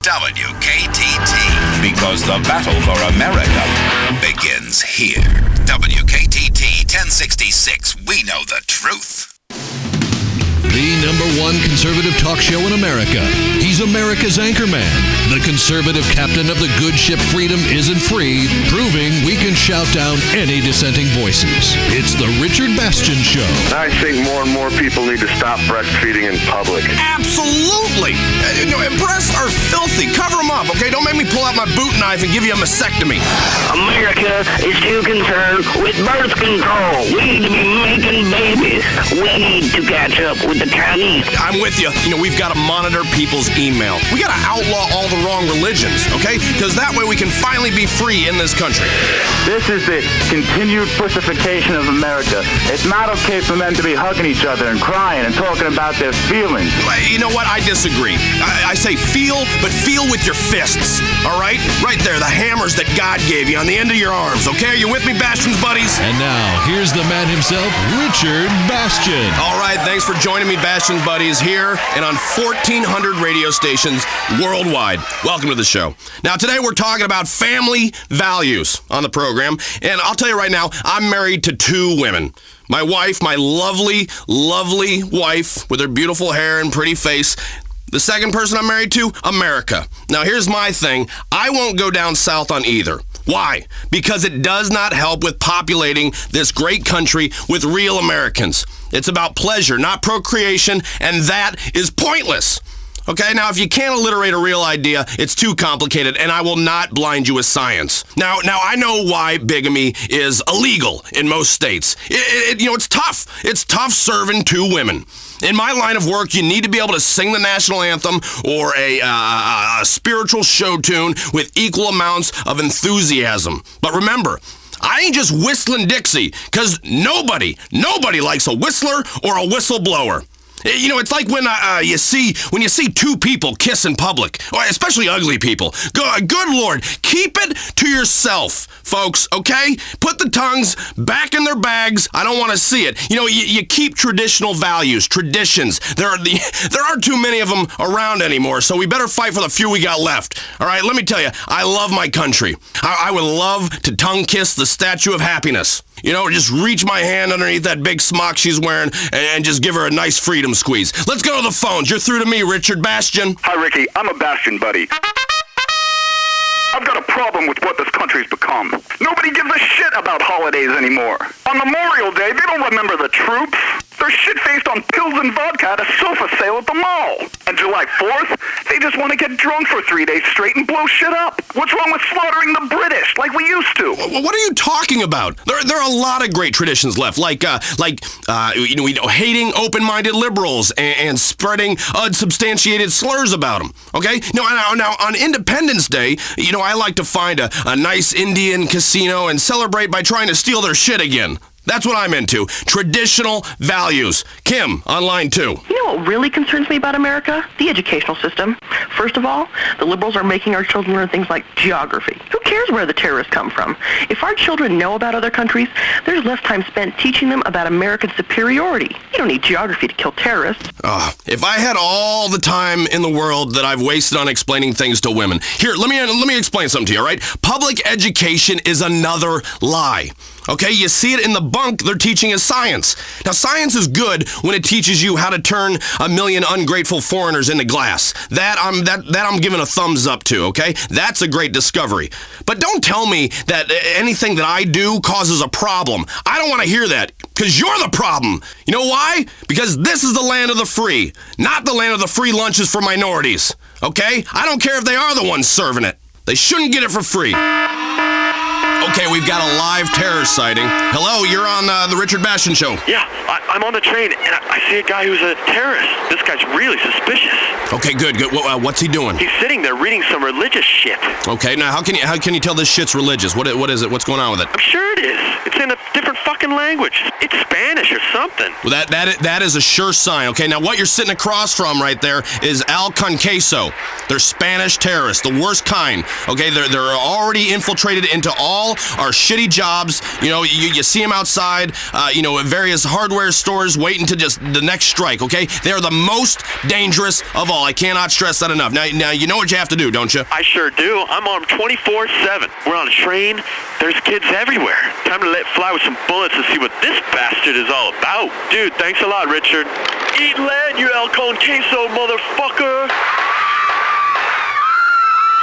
WKTT. Because the battle for America begins here. WKTT 1066. We know the truth. The #1 conservative talk show in America. He's America's anchorman, the conservative captain of the good ship Freedom Isn't Free, proving we can shout down any dissenting voices. It's the Richard Bastion Show. I think more and more people need to stop breastfeeding in public. Absolutely! Breasts are filthy. Cover them up, okay? Don't make me pull out my boot knife and give you a mastectomy. America is too concerned with birth control. We need to be making babies. We need to catch up with the Chinese. I'm with you. We've got to monitor people's email. We got to outlaw all the wrong religions, okay? Because that way we can finally be free in this country. This is the continued pussification of America. It's not okay for men to be hugging each other and crying and talking about their feelings. You know what? I disagree. I say feel, but feel with your fists, all right? Right there, the hammers that God gave you on the end of your arms, okay? Are you with me, Bastion's buddies? And now, here's the man himself, Richard Bastion. All right, thanks for joining me, Bastion's buddies, here and on 1,400 radio stations worldwide. Welcome to the show. Now, today we're talking about family values on the program, and I'll tell you right now, I'm married to 2 women. My wife, my lovely, lovely wife with her beautiful hair and pretty face. The second person I'm married to, America. Now, here's my thing. I won't go down south on either. Why? Because it does not help with populating this great country with real Americans. It's about pleasure, not procreation, and that is pointless. Okay, now if you can't alliterate a real idea, it's too complicated, and I will not blind you with science. Now I know why bigamy is illegal in most states. It's tough. It's tough serving 2 women. In my line of work, you need to be able to sing the national anthem or a spiritual show tune with equal amounts of enthusiasm. But remember, I ain't just whistling Dixie, because nobody likes a whistler or a whistleblower. It's like when you see 2 people kiss in public, or especially ugly people. Good Lord, keep it to yourself, folks, okay? Put the tongues back in their bags. I don't want to see it. You keep traditional values, traditions. There aren't too many of them around anymore, so we better fight for the few we got left. All right, let me tell you, I love my country. I would love to tongue kiss the Statue of Happiness. Just reach my hand underneath that big smock she's wearing and just give her a nice freedom squeeze. Let's go to the phones. You're through to me, Richard Bastion. Hi, Ricky. I'm a Bastion buddy. I've got a problem with what this country's become. Nobody gives a shit about holidays anymore. On Memorial Day, they don't remember the troops. They're shit-faced on pills and vodka at a sofa sale at the mall. And July 4th, they just want to get drunk for 3 days straight and blow shit up. What's wrong with slaughtering the British like we used to? What are you talking about? There are a lot of great traditions left, like hating open-minded liberals and spreading unsubstantiated slurs about them. Okay? Now on Independence Day, I like to find a nice Indian casino and celebrate by trying to steal their shit again. That's what I'm into. Traditional values. Kim, on line 2. You know what really concerns me about America? The educational system. First of all, the liberals are making our children learn things like geography. Who cares where the terrorists come from? If our children know about other countries, there's less time spent teaching them about American superiority. You don't need geography to kill terrorists. If I had all the time in the world that I've wasted on explaining things to women. Here, let me explain something to you, all right? Public education is another lie. Okay, you see it in the bunk they're teaching us science. Now, science is good when it teaches you how to turn a million ungrateful foreigners into glass. That I'm giving a thumbs up to, okay? That's a great discovery. But don't tell me that anything that I do causes a problem. I don't want to hear that, because you're the problem. You know why? Because this is the land of the free, not the land of the free lunches for minorities, okay? I don't care if they are the ones serving it. They shouldn't get it for free. Okay, we've got a live terror sighting. Hello, you're on the Richard Bastion Show. Yeah, I'm on the train, and I see a guy who's a terrorist. This guy's really suspicious. Okay, good. What's he doing? He's sitting there reading some religious shit. Okay, now how can you tell this shit's religious? What is it? What's going on with it? I'm sure it is. It's in a different fucking language. It's Spanish or something. Well, that is a sure sign. Okay, now what you're sitting across from right there is Al Conqueso. They're Spanish terrorists, the worst kind. Okay, they're already infiltrated into all are shitty jobs. You know, you see them outside, at various hardware stores waiting to just the next strike, okay? They are the most dangerous of all. I cannot stress that enough. Now, you know what you have to do, don't you? I sure do. I'm on 24/7. We're on a train. There's kids everywhere. Time to let fly with some bullets and see what this bastard is all about. Dude, thanks a lot, Richard. Eat lead, you El Con Queso, motherfucker.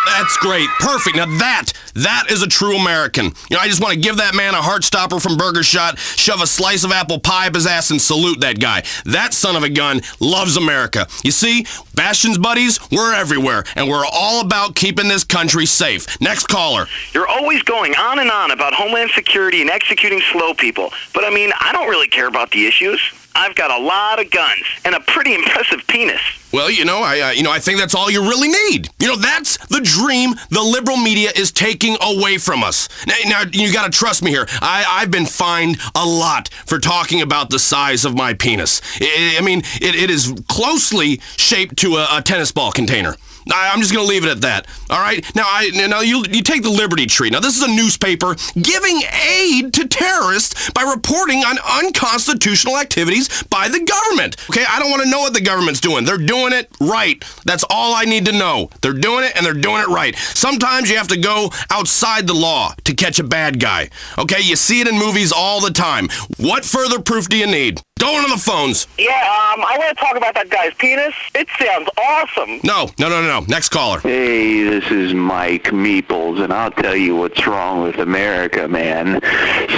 That's great. Perfect. Now that is a true American. You know, I just want to give that man a heart stopper from Burger Shot, shove a slice of apple pie up his ass, and salute that guy. That son of a gun loves America. You see, Bastion's buddies, we're everywhere, and we're all about keeping this country safe. Next caller. You're always going on and on about Homeland Security and executing slow people. But I mean, I don't really care about the issues. I've got a lot of guns and a pretty impressive penis. Well, I think that's all you really need. You know, that's the dream the liberal media is taking away from us. Now you got to trust me here. I've been fined a lot for talking about the size of my penis. It is closely shaped to a tennis ball container. I'm just going to leave it at that. All right? Now, you take the Liberty Tree. Now, this is a newspaper giving aid to terrorists by reporting on unconstitutional activities by the government. Okay? I don't want to know what the government's doing. They're doing it right. That's all I need to know. They're doing it, and they're doing it right. Sometimes you have to go outside the law to catch a bad guy. Okay? You see it in movies all the time. What further proof do you need? Go into the phones. Yeah, I want to talk about that guy's penis. It sounds awesome. No. Next caller. Hey, this is Mike Meeples, and I'll tell you what's wrong with America, man.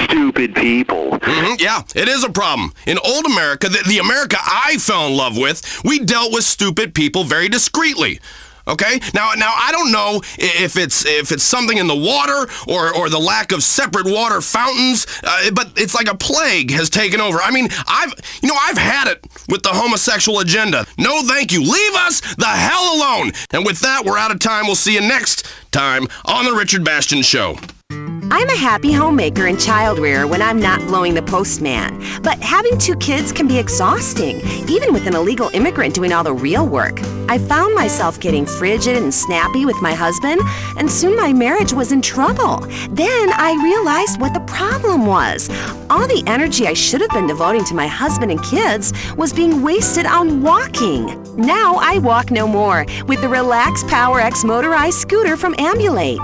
Stupid people. Mm-hmm. Yeah, it is a problem. In old America, the America I fell in love with, we dealt with stupid people very discreetly. Okay? Now I don't know if it's something in the water or the lack of separate water fountains, but it's like a plague has taken over. I mean, I've had it with the homosexual agenda. No, thank you. Leave us the hell alone. And with that, we're out of time. We'll see you next time on the Richard Bastion Show. I'm a happy homemaker and child rearer when I'm not blowing the postman. But having 2 kids can be exhausting, even with an illegal immigrant doing all the real work. I found myself getting frigid and snappy with my husband, and soon my marriage was in trouble. Then I realized what the problem was. All the energy I should have been devoting to my husband and kids was being wasted on walking. Now I walk no more with the Relax Power X motorized scooter from Ambulate.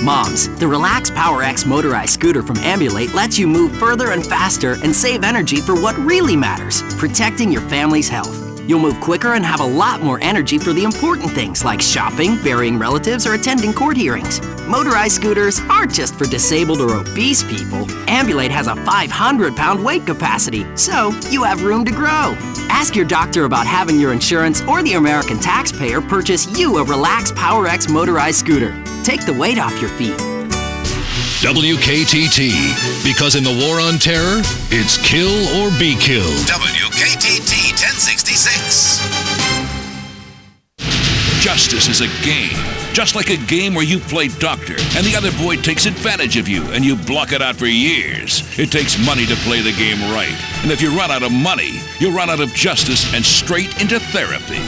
Moms, the Relax Power X motorized scooter from Ambulate lets you move further and faster and save energy for what really matters, protecting your family's health. You'll move quicker and have a lot more energy for the important things like shopping, burying relatives, or attending court hearings. Motorized scooters aren't just for disabled or obese people. Ambulate has a 500-pound weight capacity, so you have room to grow. Ask your doctor about having your insurance or the American taxpayer purchase you a Relax Power X motorized scooter. Take the weight off your feet. WKTT, because in the war on terror, it's kill or be killed. WKTT 1066. Justice is a game, just like a game where you play doctor and the other boy takes advantage of you and you block it out for years. It takes money to play the game right, and if you run out of money, you'll run out of justice and straight into therapy.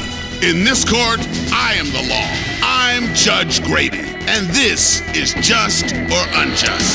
In this court, I am the law. I'm Judge Grady, and this is Just or Unjust.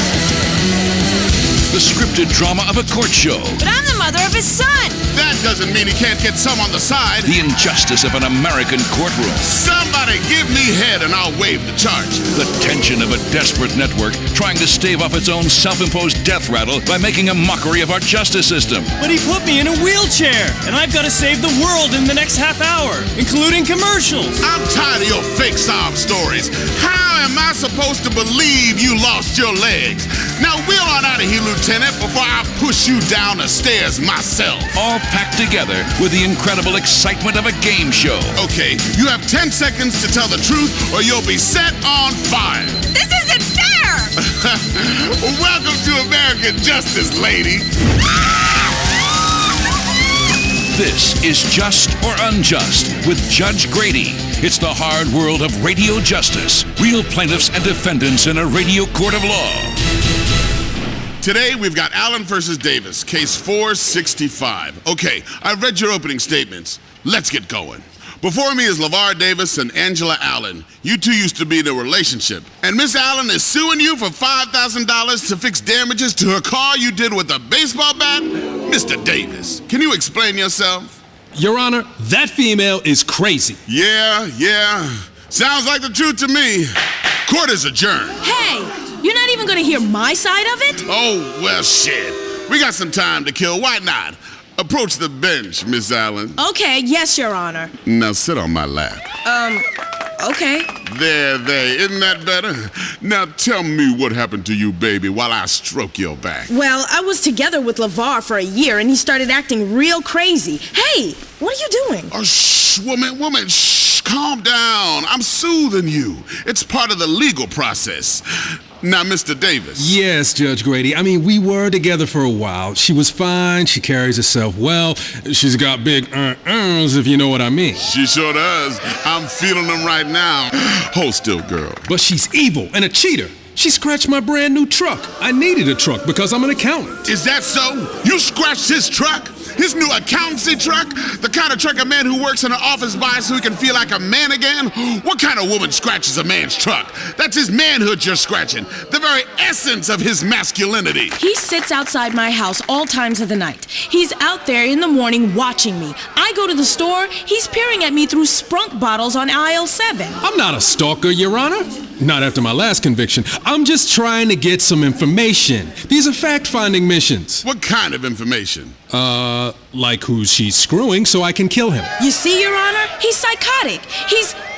The scripted drama of a court show. But I'm the mother of his son. That doesn't mean he can't get some on the side. The injustice of an American courtroom. Somebody give me head and I'll waive the charge. The tension of a desperate network trying to stave off its own self-imposed death rattle by making a mockery of our justice system. But he put me in a wheelchair, and I've got to save the world in the next half hour, including commercials. I'm tired of your fake sob stories. How am I supposed to believe you lost your legs? Now wheel on out of here, Lieutenant, before I push you down the stairs myself. All packed together with the incredible excitement of a game show. Okay, you have 10 seconds to tell the truth or you'll be set on fire. This isn't fair! Welcome to American Justice, lady. This is Just or Unjust with Judge Grady. It's the hard world of radio justice. Real plaintiffs and defendants in a radio court of law. Today, we've got Allen versus Davis, case 465. Okay, I've read your opening statements. Let's get going. Before me is LeVar Davis and Angela Allen. You two used to be in a relationship. And Miss Allen is suing you for $5,000 to fix damages to her car you did with a baseball bat? Mr. Davis, can you explain yourself? Your Honor, that female is crazy. Yeah. Sounds like the truth to me. Court is adjourned. Hey, you're not even gonna hear my side of it? Oh, well, shit. We got some time to kill. Why not? Approach the bench, Miss Allen. Okay, yes, Your Honor. Now sit on my lap. Okay. There. Isn't that better? Now tell me what happened to you, baby, while I stroke your back. Well, I was together with LeVar for a year, and he started acting real crazy. Hey, what are you doing? Oh, shh, woman, shh, calm down. I'm soothing you. It's part of the legal process. Now, Mr. Davis. Yes, Judge Grady. I mean, we were together for a while. She was fine. She carries herself well. She's got big if you know what I mean. She sure does. I'm feeling them right now. Hold still, girl. But she's evil and a cheater. She scratched my brand new truck. I needed a truck because I'm an accountant. Is that so? You scratched his truck? His new accountancy truck? The kind of truck a man who works in an office buys so he can feel like a man again? What kind of woman scratches a man's truck? That's his manhood you're scratching. The very essence of his masculinity. He sits outside my house all times of the night. He's out there in the morning watching me. I go to the store, he's peering at me through Sprunk bottles on aisle 7. I'm not a stalker, Your Honor. Not after my last conviction. I'm just trying to get some information. These are fact-finding missions. What kind of information? Like who she's screwing so I can kill him. You see, Your Honor? He's psychotic.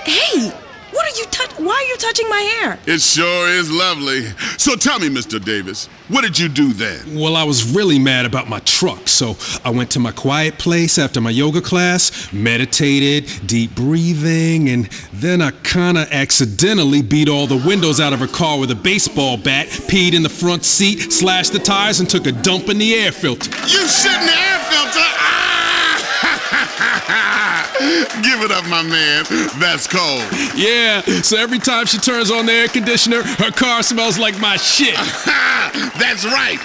Hey, why are you touching my hair? It sure is lovely. So tell me, Mr. Davis, what did you do then? Well, I was really mad about my truck, so I went to my quiet place after my yoga class, meditated, deep breathing, and then I kinda accidentally beat all the windows out of her car with a baseball bat, peed in the front seat, slashed the tires, and took a dump in the air filter. You shit in the air filter? Give it up, my man. That's cold. Yeah, so every time she turns on the air conditioner, her car smells like my shit. That's right.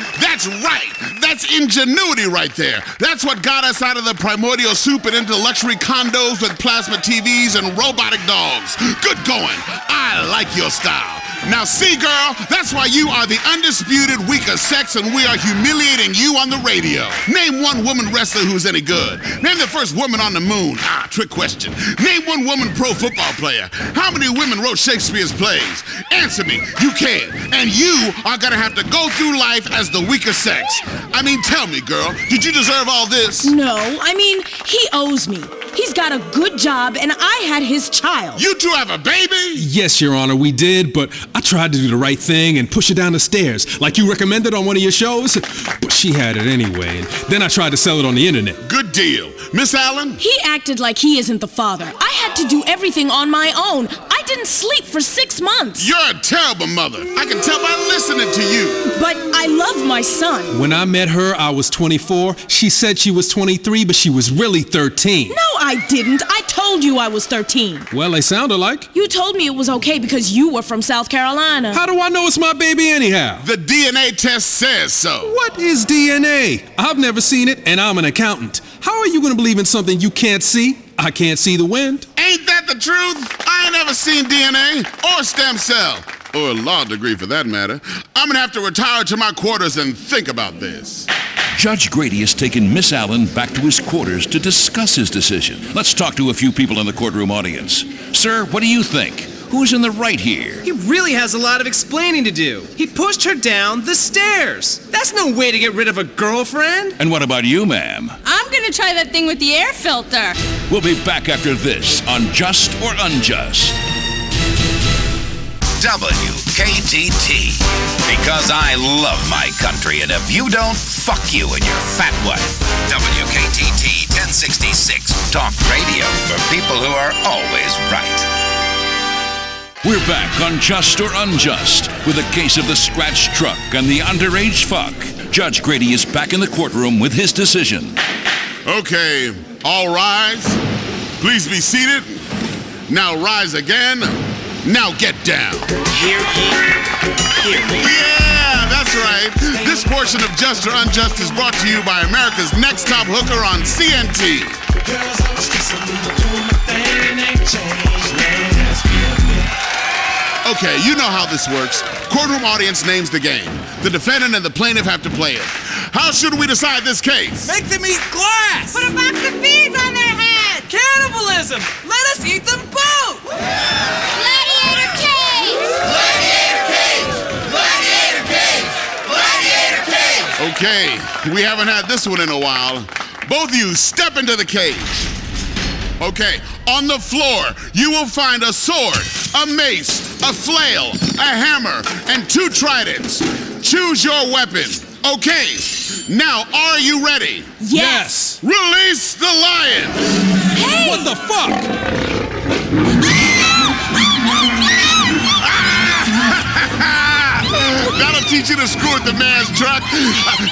That's ingenuity right there. That's what got us out of the primordial soup and into luxury condos with plasma TVs and robotic dogs. Good going. I like your style. Now see, girl, that's why you are the undisputed weaker sex and we are humiliating you on the radio. Name one woman wrestler who's any good. Name the first woman on the moon. Trick question. Name one woman pro football player. How many women wrote Shakespeare's plays? Answer me. You can. And you are gonna have to go through life as the weaker sex. I mean, tell me, girl, did you deserve all this? No, I mean, he owes me. He's got a good job, and I had his child. You two have a baby? Yes, Your Honor, we did, but I tried to do the right thing and push her down the stairs, like you recommended on one of your shows. But she had it anyway, and then I tried to sell it on the internet. Good deal. Miss Allen? He acted like he isn't the father. I had to do everything on my own. I didn't sleep for 6 months. You're a terrible mother. I can tell by listening to you. But I love my son. When I met her, I was 24. She said she was 23, but she was really 13. No, I didn't. I told you I was 13. Well, they sound alike. You told me it was okay because you were from South Carolina. How do I know it's my baby anyhow? The DNA test says so. What is DNA? I've never seen it, and I'm an accountant. How are you going to believe in something you can't see? I can't see the wind. Ain't that the truth? I ain't never seen DNA or stem cell. Or a law degree for that matter. I'm gonna have to retire to my quarters and think about this. Judge Grady has taken Miss Allen back to his quarters to discuss his decision. Let's talk to a few people in the courtroom audience. Sir, what do you think? Who's in the right here? He really has a lot of explaining to do. He pushed her down the stairs. That's no way to get rid of a girlfriend. And what about you, ma'am? I'm gonna try that thing with the air filter. We'll be back after this on Just or Unjust. WKTT. Because I love my country, and if you don't, fuck you and your fat wife. WKTT 1066. Talk radio for people who are always right. We're back on Just or Unjust with a case of the scratched truck and the underage fuck. Judge Grady is back in the courtroom with his decision. Okay, all rise. Please be seated. Now rise again. Now get down. Hear ye. Yeah, that's That's right. This portion of Just or Unjust is brought to you by America's Next Top Hooker on CNT. Okay, you know how this works. Courtroom audience names the game. The defendant and the plaintiff have to play it. How should we decide this case? Make them eat glass! Put a box of bees on their heads! Cannibalism! Let us eat them both! Gladiator cage! Gladiator cage! Gladiator cage! Gladiator cage! Okay, we haven't had this one in a while. Both of you step into the cage. Okay, on the floor, you will find a sword, a mace, a flail, a hammer, and 2 tridents. Choose your weapon. Okay, now are you ready? Yes. Release the lion! Hey! What the fuck? That'll teach you to screw with the man's truck.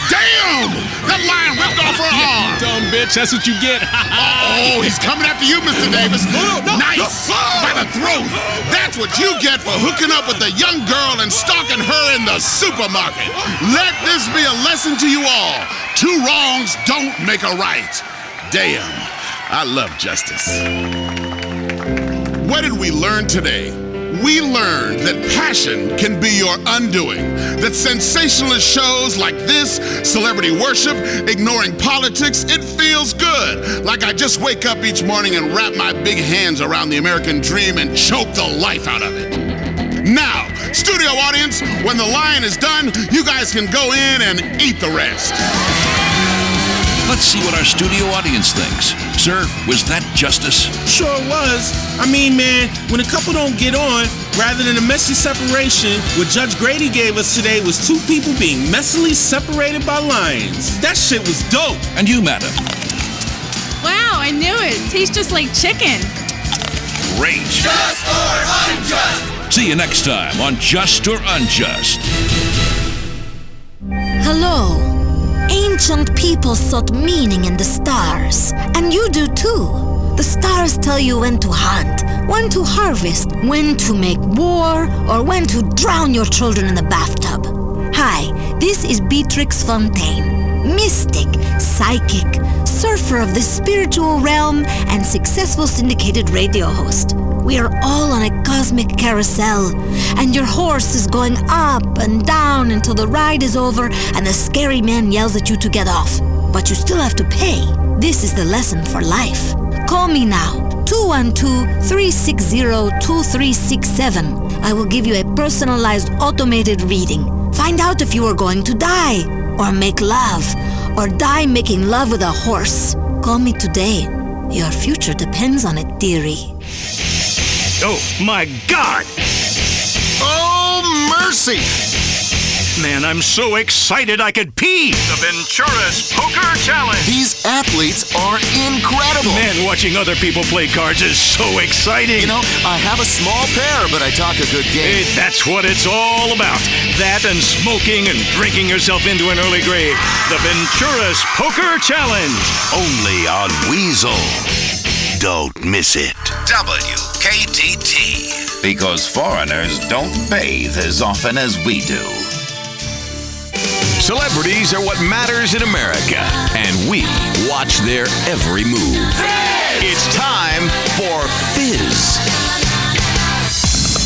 Damn! That lion ripped off her arm. Dumb bitch, that's what you get. Oh, he's coming after you, Mr. Davis. Nice! By the throat. That's what you get for hooking up with a young girl and stalking her in the supermarket. Let this be a lesson to you all. 2 wrongs don't make a right. Damn, I love justice. What did we learn today? We learned that passion can be your undoing, that sensationalist shows like this, celebrity worship, ignoring politics, it feels good. Like I just wake up each morning and wrap my big hands around the American dream and choke the life out of it. Now, studio audience, when the lion is done, you guys can go in and eat the rest. Let's see what our studio audience thinks. Sir, was that justice? Sure was. I mean, man, when a couple don't get on, rather than a messy separation, what Judge Grady gave us today was 2 people being messily separated by lions. That shit was dope. And you, madam? Wow, I knew it. Tastes just like chicken. Great. Just or Unjust. See you next time on Just or Unjust. Hello. Ancient people sought meaning in the stars, and you do too. The stars tell you when to hunt, when to harvest, when to make war, or when to drown your children in the bathtub. Hi, this is Beatrix Fontaine, mystic, psychic, surfer of the spiritual realm, and successful syndicated radio host. We are all on a cosmic carousel, and your horse is going up and down until the ride is over and the scary man yells at you to get off. But you still have to pay. This is the lesson for life. Call me now, 212-360-2367. I will give you a personalized automated reading. Find out if you are going to die, or make love, or die making love with a horse. Call me today. Your future depends on it, dearie. Oh, my God! Oh, mercy! Man, I'm so excited I could pee! The Venturas Poker Challenge! These athletes are incredible! Man, watching other people play cards is so exciting! You know, I have a small pair, but I talk a good game. That's what it's all about. That and smoking and drinking yourself into an early grave. The Venturas Poker Challenge! Only on Weasel. Don't miss it. WKTT. Because foreigners don't bathe as often as we do. Celebrities are what matters in America, and we watch their every move. It's time for Fizz.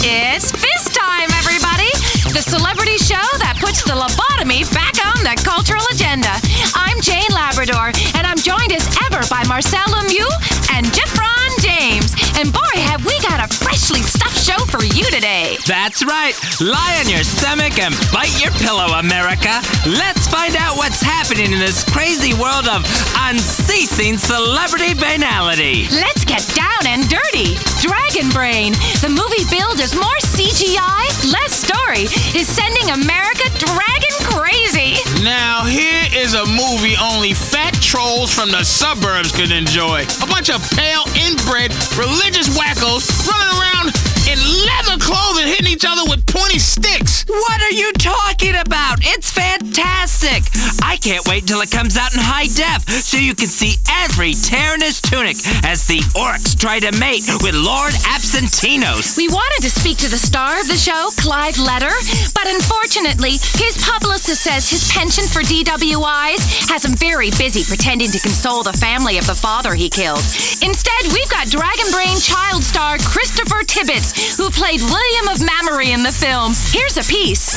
It's Fizz time, everybody! The celebrity show that puts the lobotomy back on the cultural agenda. I'm Jane Labrador, and I'm joined as ever by Marcel Lemieux and Jeffron James. And boy, have we got a freshly stuffed show for you today. That's right. Lie on your stomach and bite your pillow, America. Let's find out what's happening in this crazy world of unceasing celebrity banality. Let's get down and dirty. Dragon Brain, the movie billed as more CGI, less story, is sending America dragon crazy. Now, here is a movie only fat trolls from the suburbs could enjoy. A bunch of pale, inbred, religious wackos running around in leather clothing, hitting each each other with pointy sticks. What are you talking about? It's fantastic. I can't wait until it comes out in high def so you can see every tear in his tunic as the orcs try to mate with Lord Absentinos. We wanted to speak to the star of the show, Clive Letter, but unfortunately, his publicist says his penchant for DWIs has him very busy pretending to console the family of the father he killed. Instead, we've got Dragon Brain child star Christopher Tibbets, who played William of Mamory in the film. Here's a piece.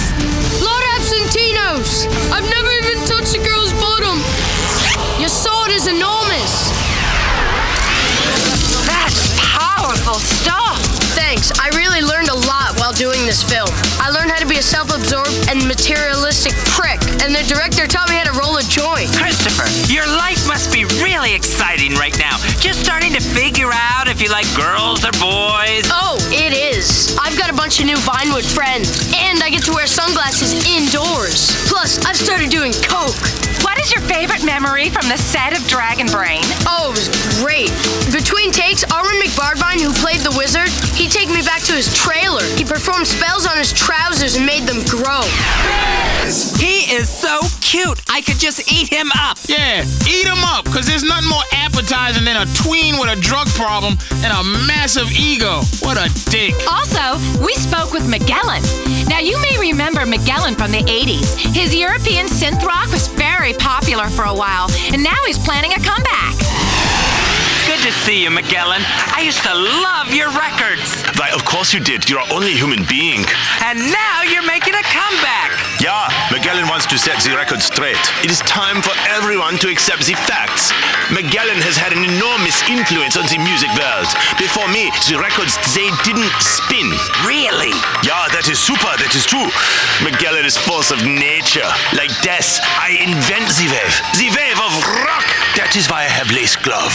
Lord Absentinos, I've never even touched a girl's bottom. Your sword is enormous. That's powerful stuff. Thanks. I really learned a lot while doing this film. I learned how to be a self-absorbed and materialistic prick, and the director taught me how to roll a joint. Christopher, your life must be really exciting right now. Just starting to figure out if you like girls or boys. Oh, it is. I've got a bunch of new Vinewood friends, and I get to wear sunglasses indoors. Plus, I've started doing coke. What is your favorite memory from the set of Dragon Brain? Oh, it was great. Between takes, Armin McBardvine, who played the wizard, he'd take me back to his trailer. He performed spells on his trousers and made them grow. He is so cute. I could just eat him up. Yeah, eat him up, because there's nothing more appetizing than a tween with a drug problem and a massive ego. What a dick. Also, we spoke with Magellan. Now, you may remember Magellan from the 80s. His European synth rock was very popular for a while, and now he's planning a comeback. Good to see you, Magellan. I used to love your records. Why, of course you did. You're only a human being. And now you're making a comeback. Yeah, Magellan wants to set the record straight. It is time for everyone to accept the facts. Magellan has had an enormous influence on the music world. Before me, the records, they didn't spin. Really? Yeah, that is super. That is true. Magellan is force of nature. Like death, I invent the wave. The wave of rock. That is why I have lace glove.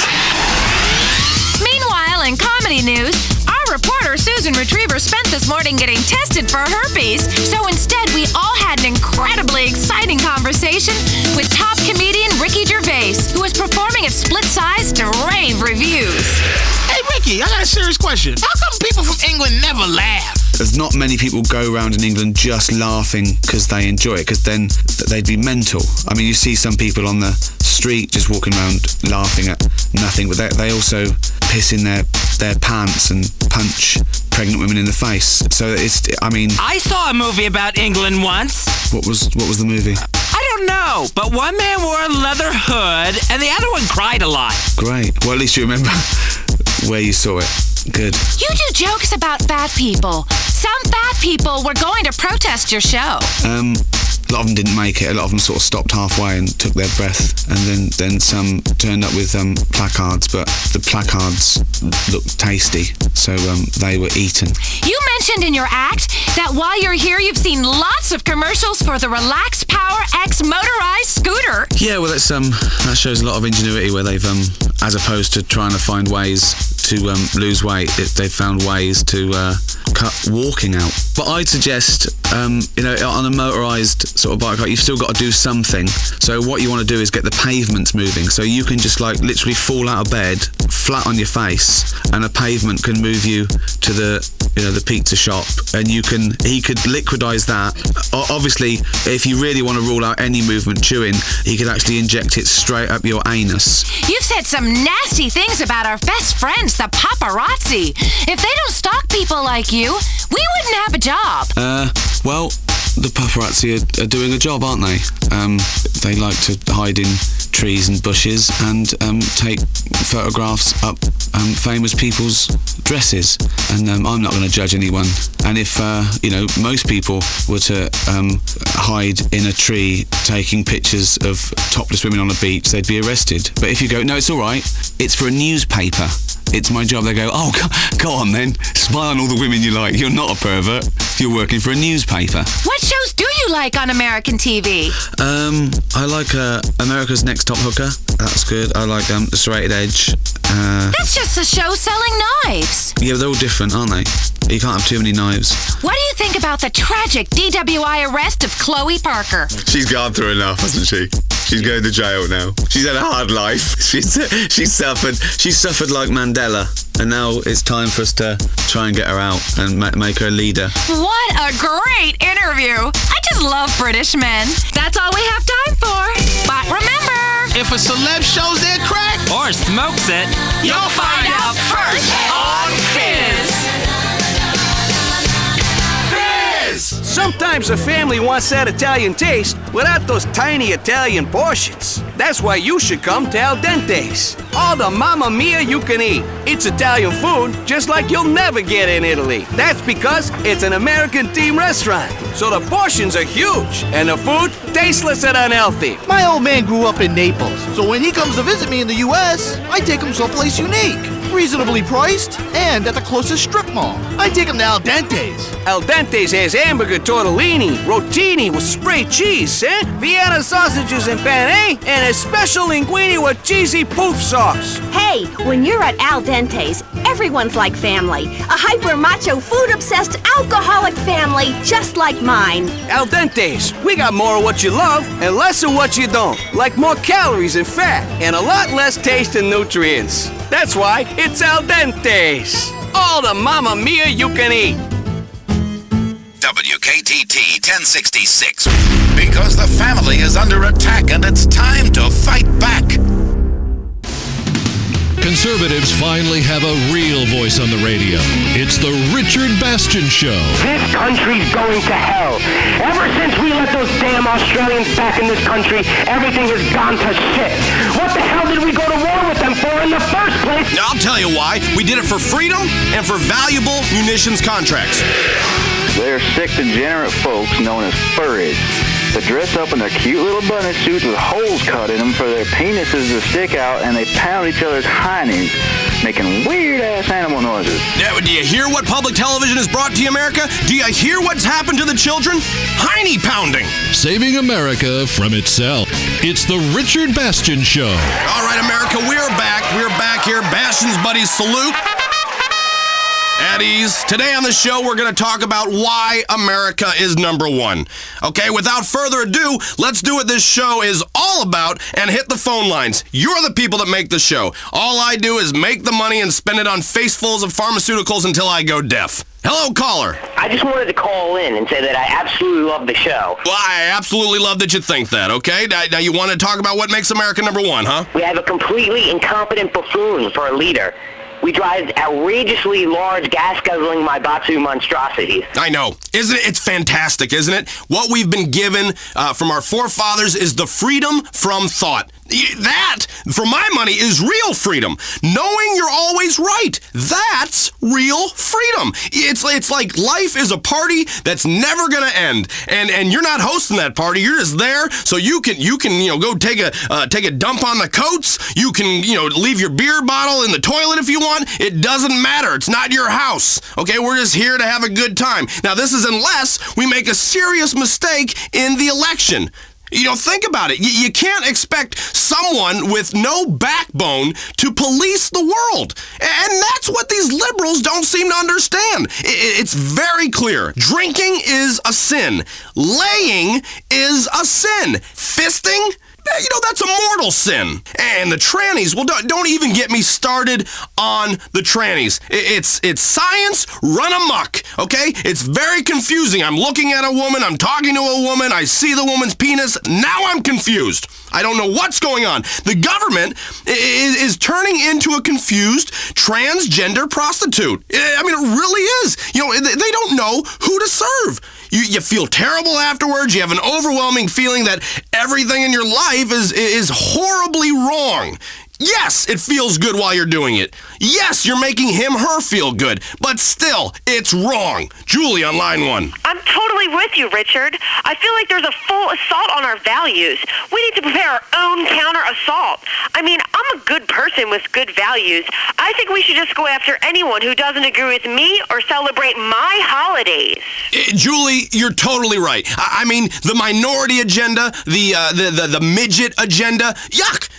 Meanwhile, in comedy news, our reporter Susan Retriever spent this morning getting tested for herpes. So instead, we all had an incredibly exciting conversation with top comedian Ricky Gervais, who was performing at Split Size to rave reviews. Hey, Ricky, I got a serious question. How come people from England never laugh? There's not many people go around in England just laughing because they enjoy it, because then they'd be mental. I mean, you see some people on the street just walking around laughing at nothing, but they also piss in their pants and punch pregnant women in the face. So it's, I mean... I saw a movie about England once. What was the movie? I don't know, but one man wore a leather hood and the other one cried a lot. Great. Well, at least you remember where you saw it. Good. You do jokes about fat people. Some fat people were going to protest your show. A lot of them didn't make it. A lot of them sort of stopped halfway and took their breath, and then some turned up with placards, but the placards looked tasty, so they were eaten. You mentioned in your act that while you're here, you've seen lots of commercials for the Relax Power X motorized scooter. Yeah, well, that shows a lot of ingenuity, where they've as opposed to trying to find ways to lose weight, they've found ways to cut walking out. But I'd suggest, on a motorised sort of bike ride, you've still got to do something. So what you want to do is get the pavements moving, so you can just literally fall out of bed, flat on your face, and a pavement can move you to the pizza shop, and he could liquidize that. Obviously, if you really want to rule out any movement chewing, he could actually inject it straight up your anus. You've said some nasty things about our best friends, the paparazzi. If they don't stalk people like you, we wouldn't have a job. Well, the paparazzi are doing a job, aren't they? They like to hide in trees and bushes and take photographs up famous people's dresses. And I'm not going to judge anyone. And if, most people were to hide in a tree taking pictures of topless women on a beach, they'd be arrested. But if you go, no, it's all right, it's for a newspaper, it's my job, they go, oh, go on then, spy on all the women you like, you're not a pervert, you're working for a newspaper. What shows do you like on American TV? I like America's Next Top Hooker, that's good. I like The Serrated Edge. That's just a show selling knives. Yeah, they're all different, aren't they? You can't have too many knives. What do you think about the tragic DWI arrest of Chloe Parker? She's gone through enough, hasn't she? She's going to jail now. She's had a hard life. She suffered like Mandela. And now it's time for us to try and get her out and make her a leader. What a great interview. I just love British men. That's all we have time for. But remember, if a celeb shows their crack or smokes it, you'll find out first on Fizz. Sometimes a family wants that Italian taste without those tiny Italian portions. That's why you should come to Al Dente's. All the mamma mia you can eat. It's Italian food just like you'll never get in Italy. That's because it's an American team restaurant. So the portions are huge and the food tasteless and unhealthy. My old man grew up in Naples, so when he comes to visit me in the U.S., I take him someplace unique, reasonably priced, and at the closest strip mall. I take him to Al Dente's. Al Dente's has hamburger tortellini, rotini with spray cheese, Vienna sausages and penne, and a special linguine with cheesy poof sauce. Hey, when you're at Al Dente's, everyone's like family. A hyper-macho, food-obsessed, alcoholic family just like mine. Al Dente's, we got more of what you love and less of what you don't. Like more calories and fat, and a lot less taste and nutrients. That's why it's Al Dente's. All the mamma mia you can eat. WKTT 1066. Because the family is under attack and it's time to fight back. Conservatives finally have a real voice on the radio. It's the Richard Bastion Show. This country's going to hell. Ever since we let those damn Australians back in this country, everything has gone to shit. What the hell did we go to war with them for in the first place? I'll tell you why. We did it for freedom and for valuable munitions contracts. They're sick, degenerate folks known as furries that dress up in their cute little bunny suits with holes cut in them for their penises to stick out, and they pound each other's hiney's, making weird-ass animal noises. Yeah, do you hear what public television has brought to you, America? Do you hear what's happened to the children? Hiney pounding. Saving America from itself. It's the Richard Bastion Show. All right, America, we're back. We're back here. Bastion's buddies salute. At ease. Today on the show, we're going to talk about why America is number one. Okay, without further ado, let's do what this show is all about and hit the phone lines. You're the people that make the show. All I do is make the money and spend it on facefuls of pharmaceuticals until I go deaf. Hello, caller. I just wanted to call in and say that I absolutely love the show. Well, I absolutely love that you think that, okay? Now you want to talk about what makes America number one, huh? We have a completely incompetent buffoon for a leader. We drive outrageously large, gas-guzzling Maibatsu monstrosities. I know. Isn't it? It's fantastic, isn't it? What we've been given from our forefathers is the freedom from thought. That, for my money, is real freedom. Knowing you're always right. That's real freedom. It's like life is a party that's never gonna end, and you're not hosting that party. You're just there, so you can go take a dump on the coats. You can leave your beer bottle in the toilet if you want. It doesn't matter. It's not your house. Okay, we're just here to have a good time. Now this is unless we make a serious mistake in the election. Think about it. You can't expect someone with no backbone to police the world. And that's what these liberals don't seem to understand. It's very clear. Drinking is a sin. Laying is a sin. Fisting? That's a mortal sin. And the trannies, well, don't even get me started on the trannies. It's science run amok, okay? It's very confusing. I'm looking at a woman, I'm talking to a woman, I see the woman's penis, now I'm confused. I don't know what's going on. The government is turning into a confused transgender prostitute. I mean, it really is. They don't know who to serve. You feel terrible afterwards. You have an overwhelming feeling that everything in your life is horribly wrong. Yes, it feels good while you're doing it. Yes, you're making her feel good. But still, it's wrong. Julie on line 1. I'm totally with you, Richard. I feel like there's a full assault on our values. We need to prepare our own counter-assault. I mean, I'm a good person with good values. I think we should just go after anyone who doesn't agree with me or celebrate my holidays. Julie, you're totally right. I mean, the minority agenda, the midget agenda, yuck.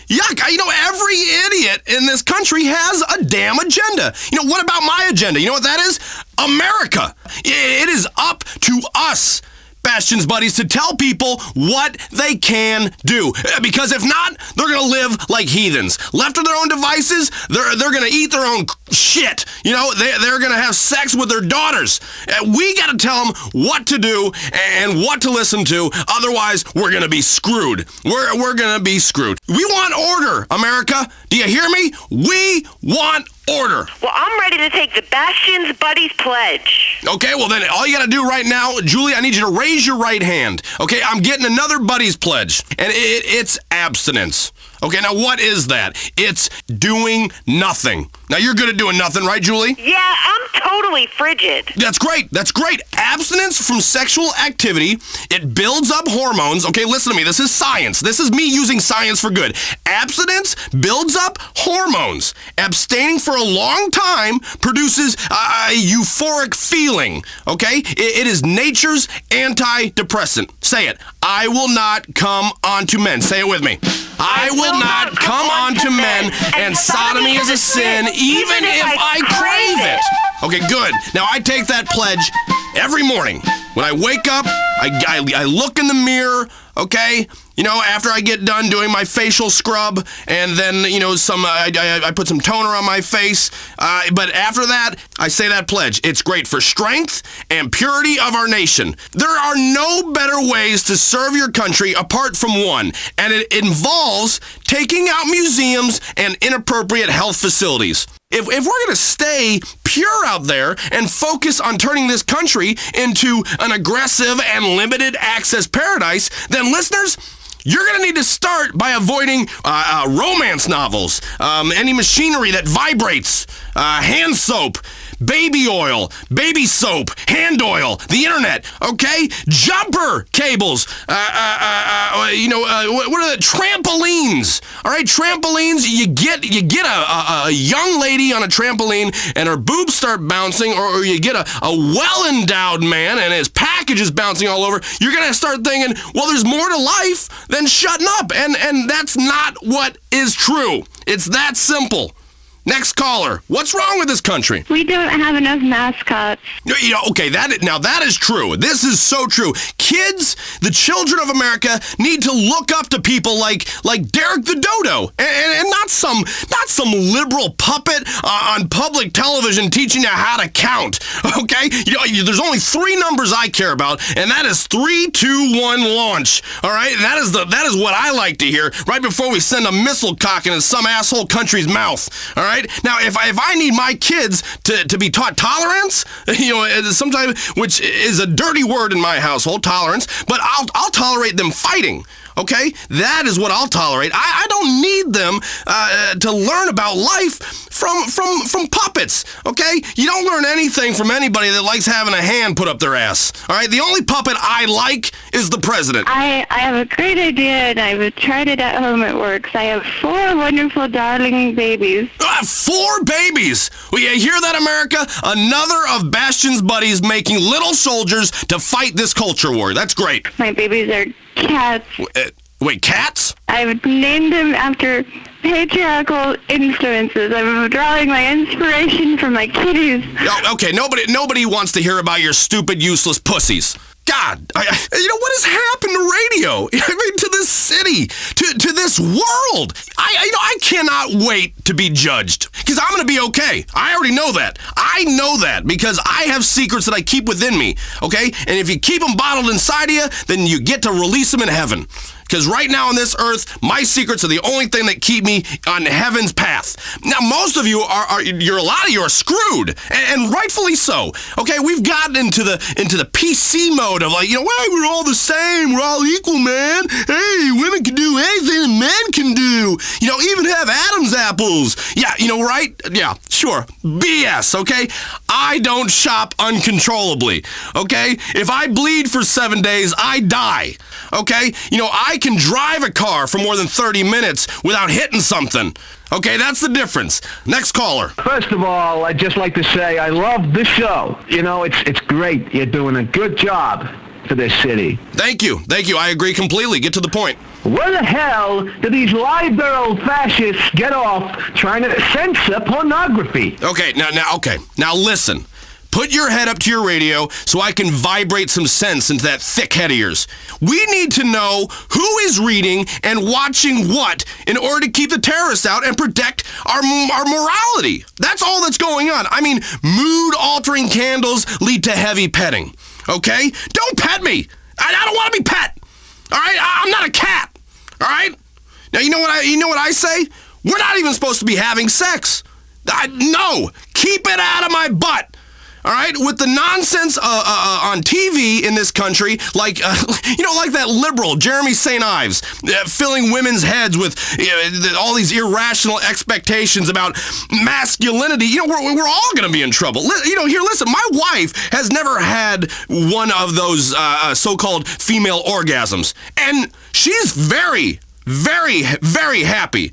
Every idiot in this country has a damn agenda. What about my agenda? You know what that is? America. It is up to us. Bastion's buddies, to tell people what they can do. Because if not, they're going to live like heathens. Left to their own devices, they're going to eat their own shit. You know, they're going to have sex with their daughters. We got to tell them what to do and what to listen to. Otherwise, we're going to be screwed. We're going to be screwed. We want order, America. Do you hear me? We want order. Well, I'm ready to take the Bastion's Buddies pledge. Okay, well then all you gotta do right now, Julie, I need you to raise your right hand. Okay, I'm getting another Buddies pledge, and it's abstinence. Okay, now what is that? It's doing nothing. Now you're good at doing nothing, right, Julie? Yeah, I'm totally frigid. That's great. That's great. Abstinence from sexual activity, it builds up hormones. Okay, listen to me. This is science. This is me using science for good. Abstinence builds up hormones. Abstaining for a long time produces a euphoric feeling. Okay? It is nature's antidepressant. Say it. I will not come onto men. Say it with me. I will not come onto men, and sodomy is a sin, even if I crave it. Okay, good. Now I take that pledge every morning. When I wake up, I look in the mirror, okay? You know, after I get done doing my facial scrub, and then, you know, I put some toner on my face. But after that, I say that pledge. It's great for strength and purity of our nation. There are no better ways to serve your country apart from one, and it involves taking out museums and inappropriate health facilities. If we're going to stay pure out there and focus on turning this country into an aggressive and limited access paradise, then listeners, you're going to need to start by avoiding romance novels, any machinery that vibrates, hand soap, baby oil, baby soap, hand oil, the internet, okay? Jumper cables, what are the trampolines? All right, trampolines, you get a young lady on a trampoline and her boobs start bouncing, or you get a well-endowed man and his package is bouncing all over. You're going to start thinking, well, there's more to life than shutting up, and that's not what is true. It's that simple. Next caller. What's wrong with this country? We don't have enough mascots. You know, okay, that is true. This is so true. Kids, the children of America, need to look up to people like Derek the Dodo, and not some liberal puppet on public television teaching you how to count. Okay, you know, there's only 3 numbers I care about, and that is 3, 2, 1, launch. All right, and that is what I like to hear right before we send a missile cock into some asshole country's mouth. All right. Now, if I need my kids to be taught tolerance, you know, sometimes, which is a dirty word in my household, tolerance, but I'll tolerate them fighting. Okay, that is what I'll tolerate. I don't need them to learn about life from puppets. Okay, you don't learn anything from anybody that likes having a hand put up their ass. All right, the only puppet I like is the president. I have a great idea, and I've tried it at home. It works. I have 4 wonderful, darling babies. 4 babies? Well, you hear that, America? Another of Bastion's buddies making little soldiers to fight this culture war. That's great. My babies are cats. Wait, cats? I've named them after patriarchal influences. I'm drawing my inspiration from my kitties. Oh, okay, nobody wants to hear about your stupid, useless pussies. God, you know, what has happened to radio? I mean, to this city, to this world. I cannot wait to be judged, because I'm going to be okay. I already know that. I know that because I have secrets that I keep within me, okay? And if you keep them bottled inside of you, then you get to release them in heaven. Because right now on this earth, my secrets are the only thing that keep me on heaven's path. Now, most of you a lot of you are screwed, and rightfully so. Okay, we've gotten into the PC mode of, like, you know, well, we're all the same, we're all equal, man. Hey, women can do anything that men can do. You know, even have Adam's apples. Yeah, you know, right? Yeah, sure. BS, okay? I don't shop uncontrollably, okay? If I bleed for 7 days, I die, okay? You know, I can drive a car for more than 30 minutes without hitting something. Okay, that's the difference. Next caller. First of all, I'd just like to say I love the show. You know, it's great. You're doing a good job for this city. Thank you. I agree completely. Get to the point. Where the hell do these liberal fascists get off trying to censor pornography? Okay, now listen. put your head up to your radio so I can vibrate some sense into that thick head of yours. We need to know who is reading and watching what in order to keep the terrorists out and protect our morality. That's all that's going on. I mean, mood-altering candles lead to heavy petting, okay? Don't pet me. I don't want to be pet, all right? I'm not a cat, all right? Now, you know what I say? We're not even supposed to be having sex. No, keep it out of my butt. All right, with the nonsense on TV in this country, like like that liberal Jeremy St. Ives, filling women's heads with all these irrational expectations about masculinity. We're all going to be in trouble. Here, listen. My wife has never had one of those so-called female orgasms, and she's very, very happy.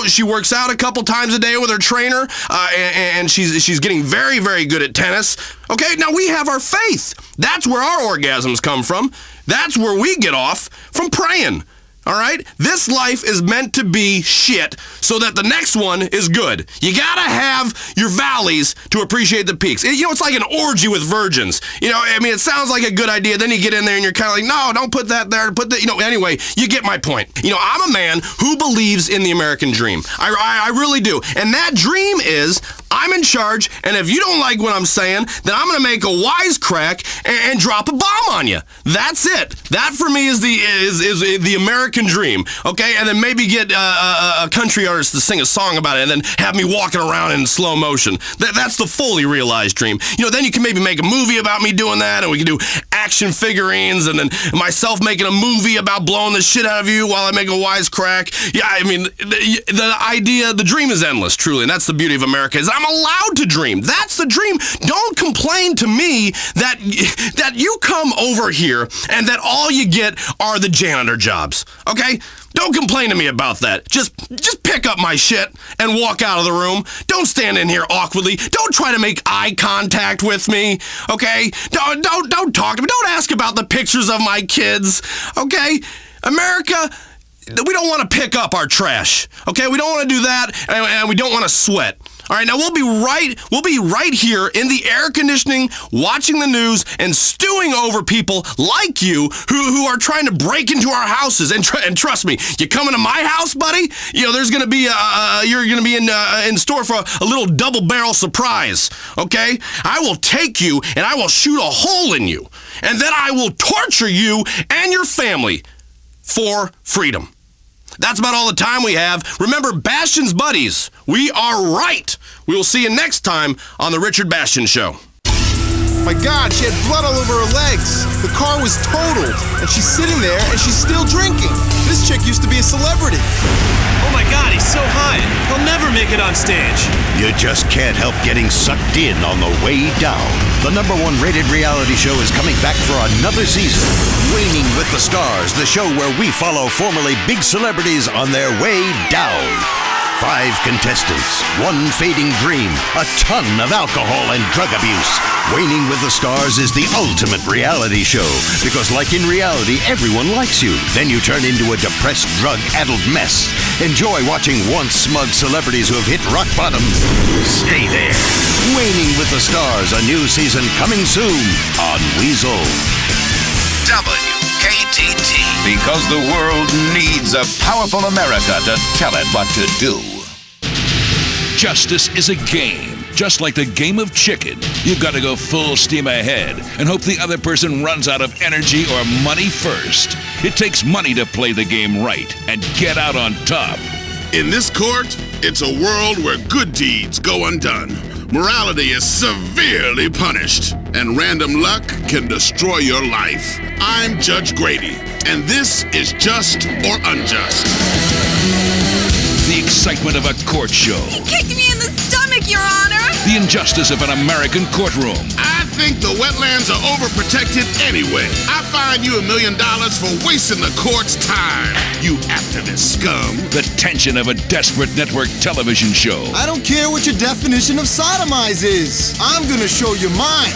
She works out a couple times a day with her trainer, and she's getting very, very good at tennis. Okay, now we have our faith. That's where our orgasms come from. That's where we get off from praying. All right? This life is meant to be shit so that the next one is good. You gotta have your valleys to appreciate the peaks. It's like an orgy with virgins. It sounds like a good idea. Then you get in there and you're kind of like, no, don't put that there. Put that, anyway, you get my point. I'm a man who believes in the American dream. I really do. And that dream is I'm in charge, and if you don't like what I'm saying, then I'm gonna make a wisecrack and drop a bomb on you. That's it. That for me is the American dream. Okay, and then maybe get a country artist to sing a song about it, and then have me walking around in slow motion. That's the fully realized dream. Then you can maybe make a movie about me doing that, and we can do action figurines, and then myself making a movie about blowing the shit out of you while I make a wisecrack. Yeah, I mean, the dream is endless, truly, and that's the beauty of America. Is I'm allowed to dream. That's the dream. Don't complain to me that you come over here and that all you get are the janitor jobs. Okay? Don't complain to me about that. Just pick up my shit and walk out of the room. Don't stand in here awkwardly. Don't try to make eye contact with me. Okay? Don't talk to me. Don't ask about the pictures of my kids. Okay? America, we don't want to pick up our trash. Okay? We don't want to do that, and we don't want to sweat. All right, now we'll be right here in the air conditioning, watching the news, and stewing over people like you who are trying to break into our houses. And trust me, you coming to my house, buddy? There's gonna be you're gonna be in store for a little double barrel surprise. Okay? I will take you and I will shoot a hole in you, and then I will torture you and your family for freedom. That's about all the time we have. Remember, Bastion's buddies, we are right. We will see you next time on The Richard Bastion Show. My God, she had blood all over her legs. The car was totaled, and she's sitting there, and she's still drinking. This chick used to be a celebrity. Oh my God, he's so high. He'll never make it on stage. You just can't help getting sucked in on the way down. The #1 rated reality show is coming back for another season. Waning with the Stars, the show where we follow formerly big celebrities on their way down. 5 contestants, 1 fading dream, a ton of alcohol and drug abuse. Waning with the Stars is the ultimate reality show because, like in reality, everyone likes you. Then you turn into a depressed, drug-addled mess. Enjoy watching once smug celebrities who have hit rock bottom. Stay there. Waning with the Stars, a new season coming soon on Weasel. WKTT. Because the world needs a powerful America to tell it what to do. Justice is a game, just like the game of chicken. You've got to go full steam ahead and hope the other person runs out of energy or money first. It takes money to play the game right and get out on top. In this court, it's a world where good deeds go undone. Morality is severely punished, and random luck can destroy your life. I'm Judge Grady, and this is Just or Unjust. The excitement of a court show. He kicked me in the stomach, Your Honor! The injustice of an American courtroom. I think the wetlands are overprotected anyway. I fine you $1 million for wasting the court's time, you activist scum. The tension of a desperate network television show. I don't care what your definition of sodomize is. I'm gonna show you mine.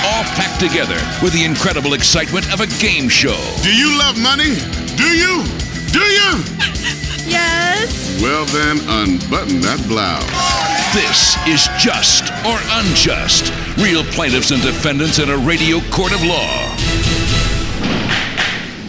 All packed together with the incredible excitement of a game show. Do you love money? Do you? Do you? Yes? Well then, unbutton that blouse. This is Just or Unjust. Real plaintiffs and defendants in a radio court of law.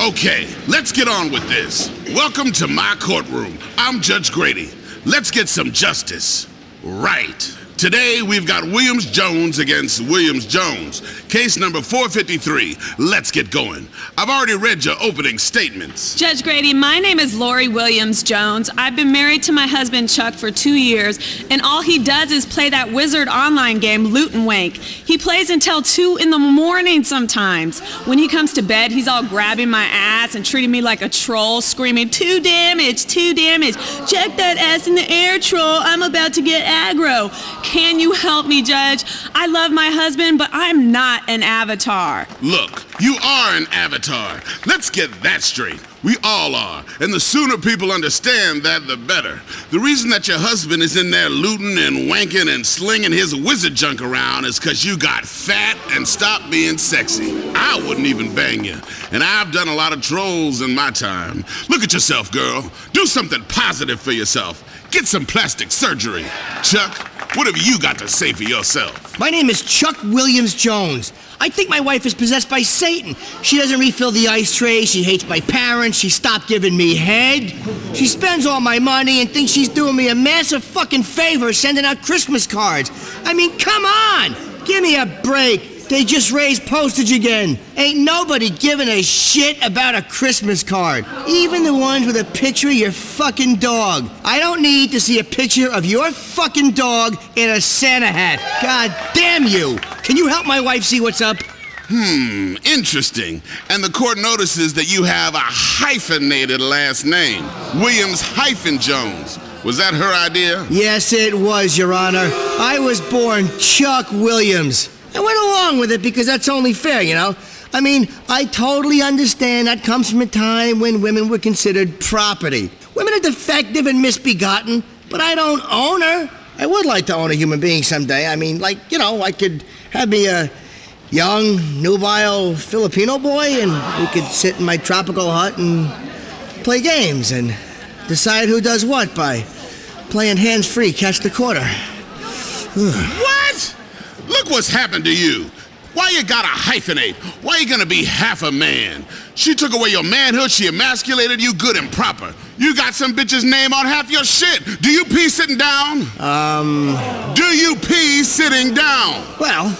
Okay, let's get on with this. Welcome to my courtroom. I'm Judge Grady. Let's get some justice. Right. Today, we've got Williams-Jones against Williams-Jones. Case number 453. Let's get going. I've already read your opening statements. Judge Grady, my name is Lori Williams-Jones. I've been married to my husband, Chuck, for 2 years, and all he does is play that wizard online game, Loot and Wank. He plays until 2 in the morning sometimes. When he comes to bed, he's all grabbing my ass and treating me like a troll, screaming, 2 damage, 2 damage. Check that ass in the air, troll. I'm about to get aggro. Can you help me, Judge? I love my husband, but I'm not an avatar. Look, you are an avatar. Let's get that straight. We all are. And the sooner people understand that, the better. The reason that your husband is in there looting and wanking and slinging his wizard junk around is because you got fat and stopped being sexy. I wouldn't even bang you. And I've done a lot of trolls in my time. Look at yourself, girl. Do something positive for yourself. Get some plastic surgery. Chuck, what have you got to say for yourself? My name is Chuck Williams-Jones. I think my wife is possessed by Satan. She doesn't refill the ice tray, she hates my parents, she stopped giving me head. She spends all my money and thinks she's doing me a massive fucking favor sending out Christmas cards. I mean, come on! Give me a break. They just raised postage again. Ain't nobody giving a shit about a Christmas card. Even the ones with a picture of your fucking dog. I don't need to see a picture of your fucking dog in a Santa hat. God damn you. Can you help my wife see what's up? Interesting. And the court notices that you have a hyphenated last name. Williams-Jones. Was that her idea? Yes, it was, Your Honor. I was born Chuck Williams. I went along with it because that's only fair, you know? I mean, I totally understand that comes from a time when women were considered property. Women are defective and misbegotten, but I don't own her. I would like to own a human being someday. I mean, like, you know, I could have me a young, nubile Filipino boy, and we could sit in my tropical hut and play games and decide who does what by playing hands-free, catch the quarter. What? Look what's happened to you. Why you gotta hyphenate? Why you gonna be half a man? She took away your manhood, she emasculated you good and proper. You got some bitch's name on half your shit. Do you pee sitting down? Do you pee sitting down? Well,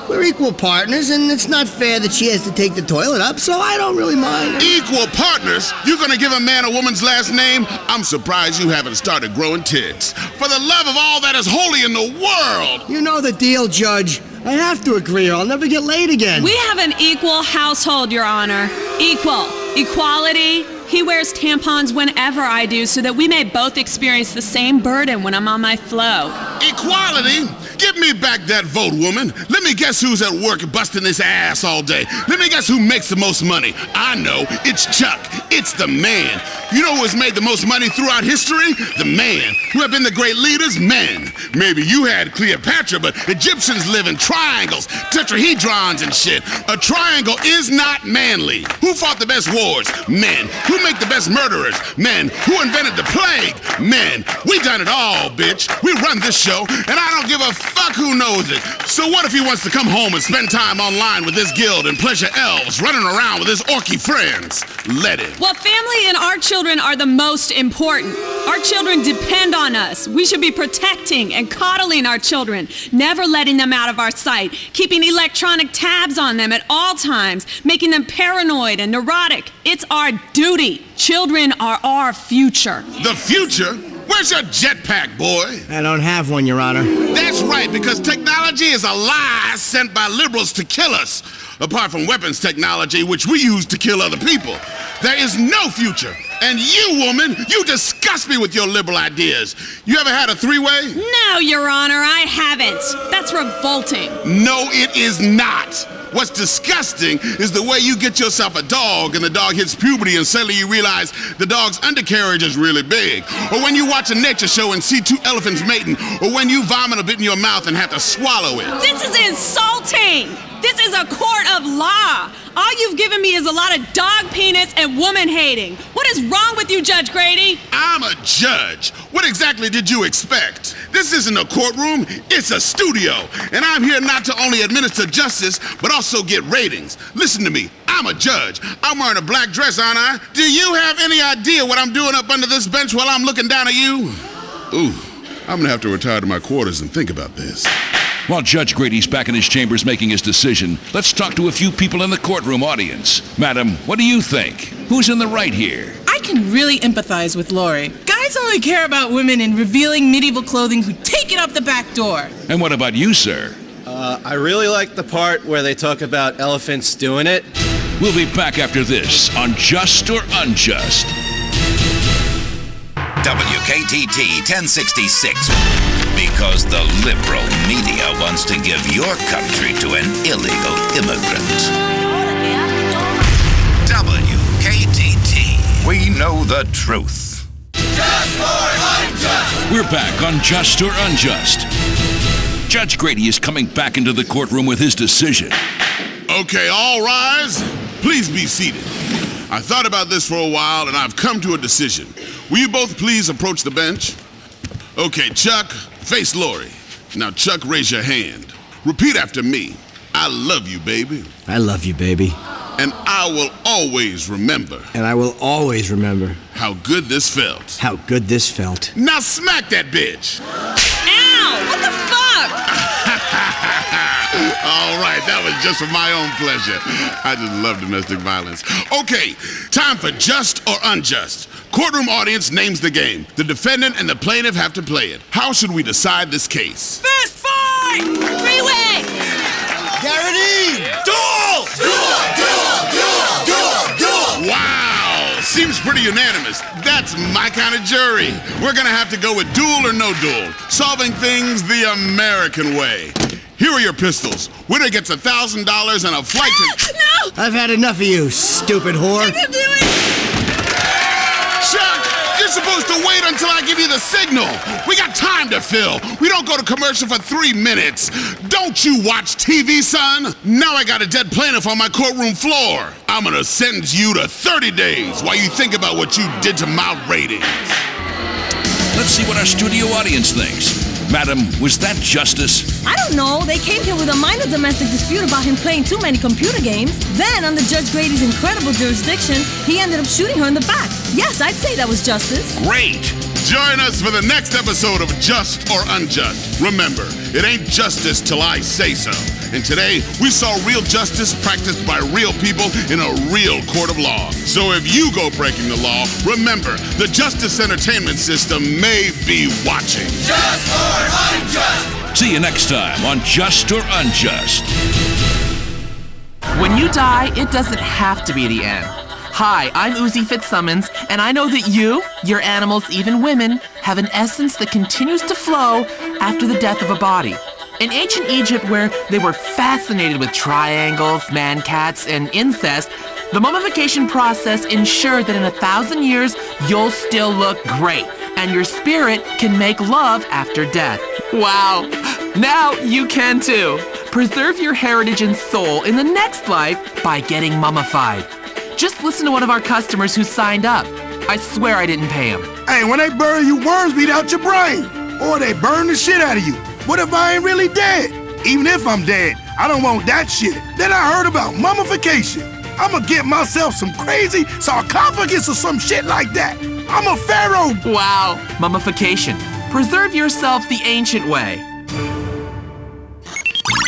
we're equal partners, and it's not fair that she has to take the toilet up, so I don't really mind. Equal partners? You gonna give a man a woman's last name? I'm surprised you haven't started growing tits. For the love of all that is holy in the world! You know the deal, Judge. I have to agree or I'll never get laid again. We have an equal household, Your Honor. Equal. Equality. He wears tampons whenever I do so that we may both experience the same burden when I'm on my flow. Equality? Give me back that vote, woman. Let me guess who's at work busting this ass all day. Let me guess who makes the most money. I know. It's Chuck. It's the man. You know who has made the most money throughout history? The man. Who have been the great leaders? Men. Maybe you had Cleopatra, but Egyptians live in triangles, tetrahedrons and shit. A triangle is not manly. Who fought the best wars? Men. Who make the best murderers? Men. Who invented the plague? Men. We done it all, bitch. We run this show, and I don't give a fuck who knows it. So what if he wants to come home and spend time online with his guild and pleasure elves, running around with his orky friends? Let him. Well, family and our children are the most important. Our children depend on us. We should be protecting and coddling our children, never letting them out of our sight, keeping electronic tabs on them at all times, making them paranoid and neurotic. It's our duty. Children are our future. The future? Where's your jetpack, boy? I don't have one, Your Honor. That's right, because technology is a lie sent by liberals to kill us. Apart from weapons technology, which we use to kill other people. There is no future. And you, woman, you disgust me with your liberal ideas. You ever had a three-way? No, Your Honor, I haven't. That's revolting. No, it is not. What's disgusting is the way you get yourself a dog and the dog hits puberty and suddenly you realize the dog's undercarriage is really big. Or when you watch a nature show and see two elephants mating. Or when you vomit a bit in your mouth and have to swallow it. This is insulting. This is a court of law. All you've given me is a lot of dog penis and woman hating. What is wrong with you, Judge Grady? I'm a judge. What exactly did you expect? This isn't a courtroom, it's a studio. And I'm here not to only administer justice, but also get ratings. Listen to me, I'm a judge. I'm wearing a black dress, aren't I? Do you have any idea what I'm doing up under this bench while I'm looking down at you? Ooh, I'm gonna have to retire to my quarters and think about this. While Judge Grady's back in his chambers making his decision, let's talk to a few people in the courtroom audience. Madam, what do you think? Who's in the right here? I can really empathize with Lori. Guys only care about women in revealing medieval clothing who take it up the back door. And what about you, sir? I really like the part where they talk about elephants doing it. We'll be back after this on Just or Unjust. WKTT 1066. Because the liberal media wants to give your country to an illegal immigrant. WKTT. We know the truth. Just or Unjust. We're back on Just or Unjust. Judge Grady is coming back into the courtroom with his decision. Okay, all rise. Please be seated. I thought about this for a while, and I've come to a decision. Will you both please approach the bench? Okay, Chuck, face Lori. Now, Chuck, raise your hand. Repeat after me. I love you, baby. I love you, baby. And I will always remember. And I will always remember. How good this felt. How good this felt. Now smack that bitch. Ow! What the fuck? All right, that was just for my own pleasure. I just love domestic violence. Okay, time for Just or Unjust. Courtroom audience names the game. The defendant and the plaintiff have to play it. How should we decide this case? Fist fight! Three-way! Guaranteed! Duel! Duel! Duel! Duel! Duel! Duel! Wow, seems pretty unanimous. That's my kind of jury. We're gonna have to go with duel or no duel. Solving things the American way. Here are your pistols. Winner gets $1,000 and a flight to... No! I've had enough of you, stupid whore. I can do it! Chuck, you're supposed to wait until I give you the signal. We got time to fill. We don't go to commercial for 3 minutes. Don't you watch TV, son? Now I got a dead plaintiff on my courtroom floor. I'm gonna sentence you to 30 days while you think about what you did to my ratings. Let's see what our studio audience thinks. Madam, was that justice? I don't know. They came here with a minor domestic dispute about him playing too many computer games. Then, under Judge Grady's incredible jurisdiction, he ended up shooting her in the back. Yes, I'd say that was justice. Great! Join us for the next episode of Just or Unjust. Remember, it ain't justice till I say so. And today, we saw real justice practiced by real people in a real court of law. So if you go breaking the law, remember, the justice entertainment system may be watching. Just or Unjust. See you next time on Just or Unjust. When you die, it doesn't have to be the end. Hi, I'm Uzi Fitzsimmons, and I know that you, your animals, even women, have an essence that continues to flow after the death of a body. In ancient Egypt, where they were fascinated with triangles, man-cats, and incest, the mummification process ensured that in 1,000 years, you'll still look great, and your spirit can make love after death. Wow! Now you can too. Preserve your heritage and soul in the next life by getting mummified. Just listen to one of our customers who signed up. I swear I didn't pay him. Hey, when they bury you, worms beat out your brain. Or they burn the shit out of you. What if I ain't really dead? Even if I'm dead, I don't want that shit. Then I heard about mummification. I'ma get myself some crazy sarcophagus or some shit like that. I'm a pharaoh. Wow, mummification. Preserve yourself the ancient way.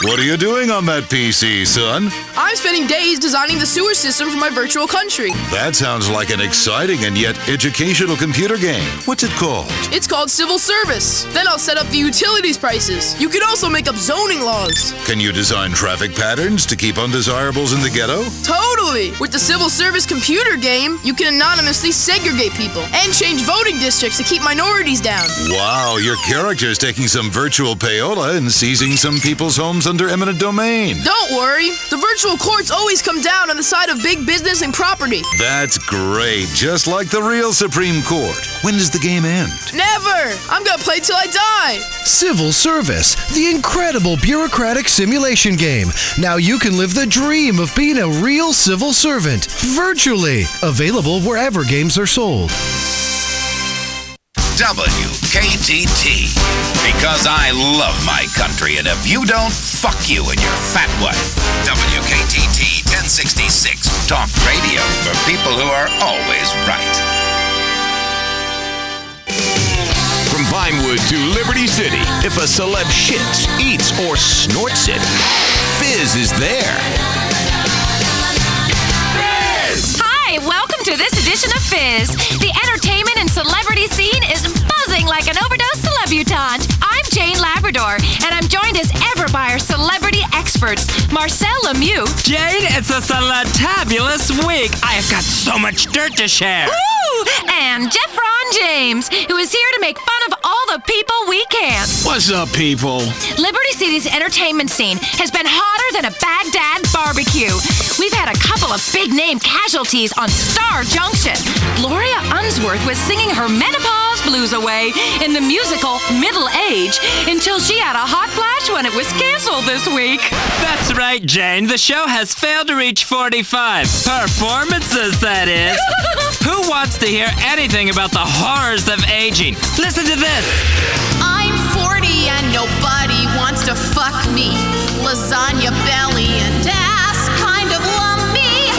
What are you doing on that PC, son? I'm spending days designing the sewer system for my virtual country. That sounds like an exciting and yet educational computer game. What's it called? It's called Civil Service. Then I'll set up the utilities prices. You can also make up zoning laws. Can you design traffic patterns to keep undesirables in the ghetto? Totally! Totally. With the civil service computer game, you can anonymously segregate people and change voting districts to keep minorities down. Wow, your character's taking some virtual payola and seizing some people's homes under eminent domain. Don't worry. The virtual courts always come down on the side of big business and property. That's great, just like the real Supreme Court. When does the game end? Never! I'm gonna play till I die! Civil Service, the incredible bureaucratic simulation game. Now you can live the dream of being a real civil servant, virtually. Available wherever games are sold. WKTT. Because I love my country, and if you don't, fuck you and your fat wife. WKTT 1066. Talk radio for people who are always right. From Vinewood to Liberty City, if a celeb shits, eats, or snorts it, Fizz is there. Fizz! Hi, welcome to this edition of Fizz. The entertainment and celebrity scene is buzzing like an overdose celebutante. I'm Jane Labrador, and I'm joined as ever by our celebrity experts, Marcel Lemieux. Jane, it's a celebtabulous week. I have got so much dirt to share. Woo! And Jeff Ron James, who is here to make fun of all the people we can't. What's up, people? Liberty City's entertainment scene has been hotter than a Baghdad barbecue. We've had a couple of big-name casualties on Star Junction. Gloria Unsworth was singing her menopause blues away in the musical Middle Age until she had a hot flash when it was canceled this week. That's right, Jane. The show has failed to reach 45. Performances, that is. Who wants to hear anything about the horrors of aging? Listen to this. I'm 40 and nobody wants to fuck me. Lasagna belly and ass kind of lumpy.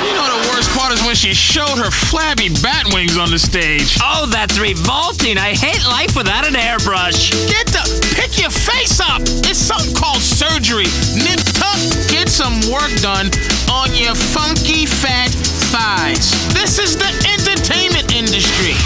You know the worst part is when she showed her flabby bat wings on the stage. Oh, that's revolting. I hate life without an airbrush. Pick your face up. It's something called surgery. Nip tuck, get some work done on your funky fat thighs. This is the entertainment industry.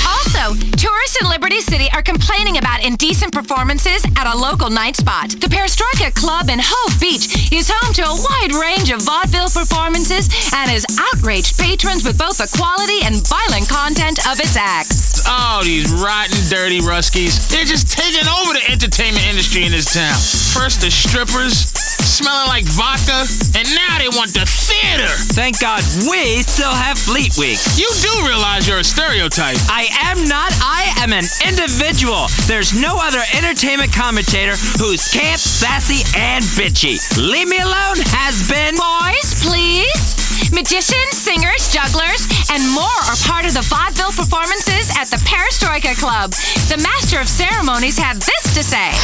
Also, tourists in Liberty City are complaining about indecent performances at a local night spot. The Perestroika Club in Hove Beach is home to a wide range of vaudeville performances and has outraged patrons with both the quality and violent content of its acts. Oh, these rotten, dirty Ruskies. They're just taking over the entertainment industry in this town. First the strippers, smelling like vodka, and now they want the theater. Thank God we still have Fleet Week. You do realize you're a stereotype. I am not. I am an individual. There's no other entertainment commentator who's camp, sassy, and bitchy. Leave me alone has been... Boys, please. Magicians, singers, jugglers, and more are part of the vaudeville performances at the Perestroika Club. The Master of Ceremonies had this to say.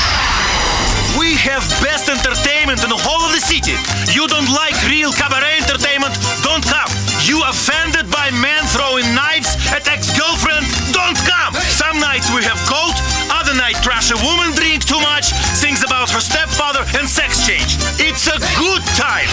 We have best entertainment in the whole of the city. You don't like real cabaret entertainment? Don't come. You offended by men throwing knives at ex-girlfriend? Don't come. Some nights we have cold, other night trash a woman drink too much, sings about her stepfather and sex change. It's a good time.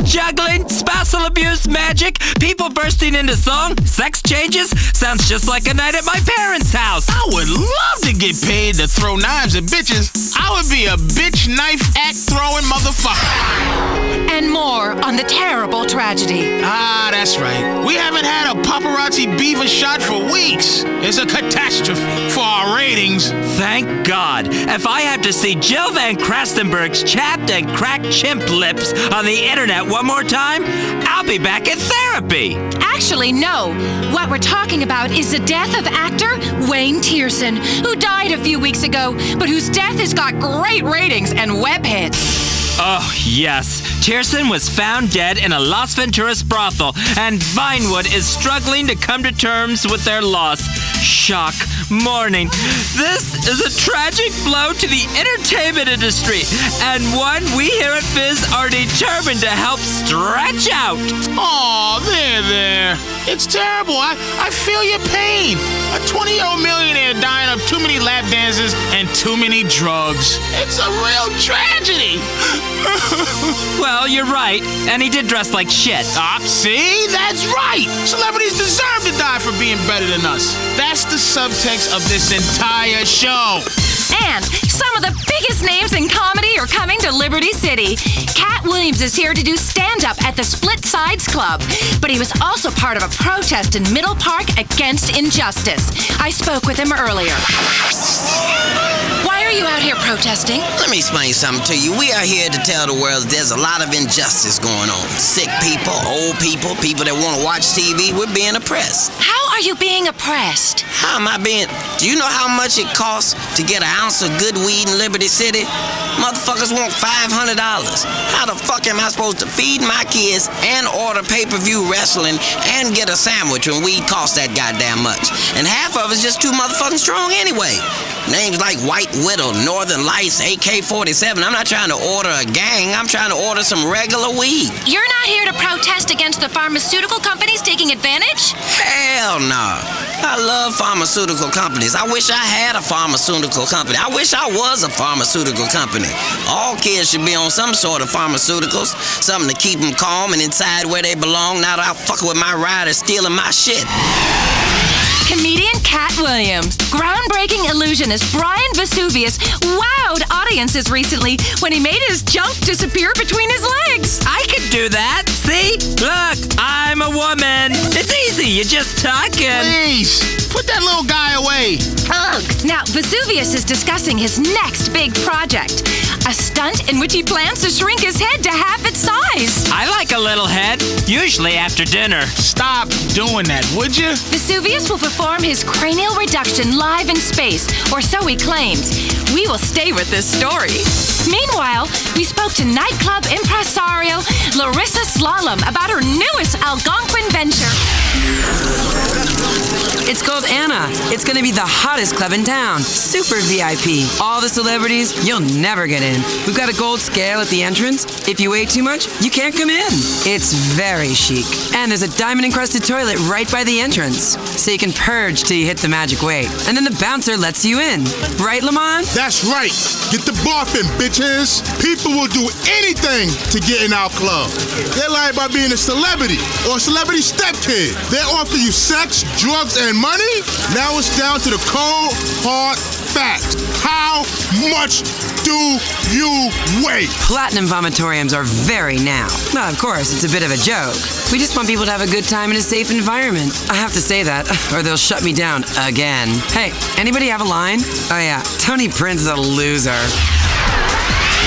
Juggling, spousal abuse, magic, people bursting into song, sex changes. Sounds just like a night at my parents' house. I would love to get paid to throw knives at bitches. I would be a bitch knife act throwing motherfucker. And more on the terrible tragedy. Ah, that's right. We haven't had a paparazzi beaver shot for weeks. It's a catastrophe for our ratings. Thank God. If I have to see Jill Van Krastenberg's chapped and cracked chimp lips on the internet one more time, I'll be back in therapy. Actually, no. What we're talking about is the death of actor Wayne Tierson, who died a few weeks ago, but whose death has got great ratings and web hits. Oh, yes. Tierson was found dead in a Las Venturas brothel, and Vinewood is struggling to come to terms with their loss. Shock. Mourning. This is a tragic blow to the entertainment industry, and one we here at Fizz are determined to help stretch out. Aw, there. It's terrible. I feel your pain. A 20-year-old millionaire dying of too many lap dances and too many drugs. It's a real tragedy. Well, you're right, and he did dress like shit. See? That's right. Celebrities deserve to die for being better than us. That's the subtext of this entire show. Man, some of the biggest names in comedy are coming to Liberty City. Cat Williams is here to do stand-up at the Split Sides Club, but he was also part of a protest in Middle Park against injustice. I spoke with him earlier. Why are you out here protesting? Let me explain something to you. We are here to tell the world that there's a lot of injustice going on. Sick people, old people, people that want to watch TV, we're being oppressed. How are you being oppressed? How am I being? Do you know how much it costs to get an ounce of good weed in Liberty City? Motherfuckers want $500. How the fuck am I supposed to feed my kids and order pay-per-view wrestling and get a sandwich when weed costs that goddamn much? And half of it's just too motherfucking strong anyway. Names like White Widow, Northern Lights, AK-47. I'm not trying to order a gang. I'm trying to order some regular weed. You're not here to protest against the pharmaceutical companies taking advantage? Hell no. I love pharmaceutical companies. I wish I had a pharmaceutical company. I wish I was a pharmaceutical company. All kids should be on some sort of pharmaceuticals. Something to keep them calm and inside where they belong, not out fucking with my riders stealing my shit. Comedian Cat Williams, groundbreaking illusionist Brian Vesuvius wowed audiences recently when he made his junk disappear between his legs. I could do that. See? Look, I'm a woman. It's easy. You just tuck and... Please, put that little guy away. Ugh. Now, Vesuvius is discussing his next big project, a stunt in which he plans to shrink his head to half its size. I like a little head, usually after dinner. Stop doing that, would you? Vesuvius will perform his cranial reduction live in space, or so he claims. We will stay with this story. Meanwhile, we spoke to nightclub impresario Larissa Slalom about her newest Algonquin venture. It's called Anna. It's going to be the hottest club in town. Super VIP. All the celebrities, you'll never get in. We've got a gold scale at the entrance. If you weigh too much, you can't come in. It's very chic. And there's a diamond-encrusted toilet right by the entrance, so you can purge till you hit the magic weight. And then the bouncer lets you in. Right, Lamont? That's right. Get the barfing, bitches. People will do anything to get in our club. They lie about being a celebrity or a celebrity stepkid. They offer you sex, drugs, and money. Now it's down to the cold, hard fact. How much do you weigh? Platinum vomitoriums are very now. Well, of course, it's a bit of a joke. We just want people to have a good time in a safe environment. I have to say that, or they'll shut me down again. Hey, anybody have a line? Oh yeah, Tony Prince is a loser.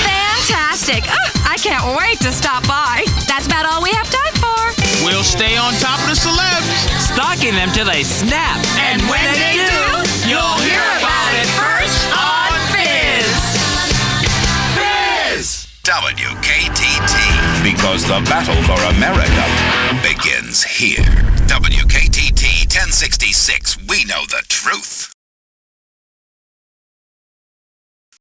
Fantastic. I can't wait to stop by. That's about all we have time for. We'll stay on top of the celebs, stalking them till they snap. And when they do, you'll hear about it first on Fizz. Fizz! WKTT. Because the battle for America begins here. WKTT 1066. We know the truth.